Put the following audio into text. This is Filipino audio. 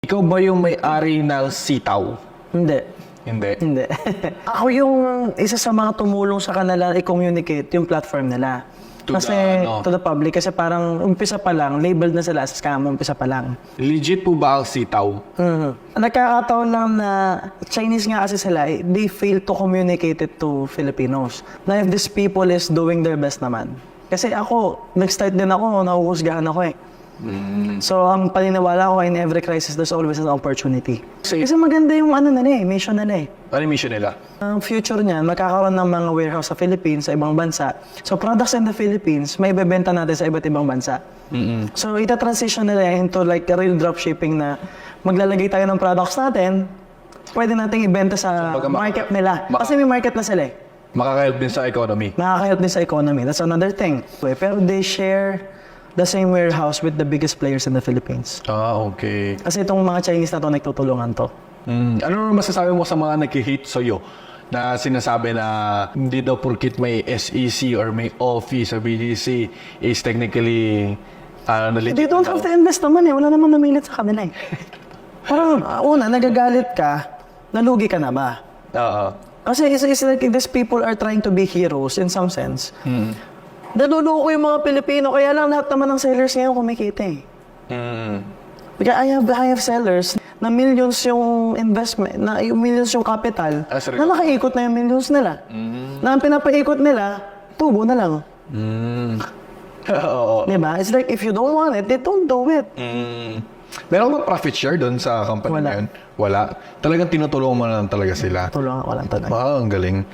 Ikaw ba yung may-ari ng Sitaw? Hindi. Hindi. Hindi. Ako yung isa sa mga tumulong sa kanila i-communicate yung platform nila. To Kasi the, ano? to the public. Kasi parang umpisa pa lang, labeled na sila as scam, umpisa pa lang. Legit po ba ang Sitaw? Nagkakataon lang na Chinese nga kasi sila, they fail to communicate it to Filipinos. Na if these people is doing their best naman. Kasi ako, nag-start din ako, nahuhusgahan ako eh. So, ang paniniwala ko, in every crisis, there's always an opportunity. Kasi maganda yung ano nila eh, mission nila eh. Ano yung mission nila? Ang future niyan, magkakaroon ng mga warehouse sa Philippines, sa ibang bansa. So, products in the Philippines, may ibebenta natin sa iba't ibang bansa. So, ita-transition nila into like a real dropshipping na maglalagay tayo ng products natin, pwede nating ibenta sa So, market nila. Kasi may market na sila eh. Makaka-help din sa economy. Nakaka-help din sa economy. That's another thing. Pero they share the same warehouse with the biggest players in the Philippines. Ah, okay. Kasi itong mga Chinese na to, nagtutulungan to. Ano naman masasabi mo sa mga nag-hate sa'yo na sinasabi na hindi daw porkit may SEC or may office sa BGC is technically legit They don't have to invest naman eh. Wala namang namilit sa kanila eh. Parang, una, nagagalit ka, nalugi ka na ba? Oo. Kasi it's like these people are trying to be heroes in some sense. Naluloko yung mga Pilipino, kaya lang lahat naman ng sellers ngayon kumikita eh. Kaya I have sellers na millions yung investment, na yung millions yung capital, na nakaikot na yung millions nila. Na ang pinapaikot nila, tubo na lang. Oo. Diba? It's like, if you don't want it, they don't do it. Meron ba profit share doon sa company Wala. na yun? Wala. Talagang tinutulungan mo na lang talaga sila. Tulungan ko lang talaga. Wow, ang galing.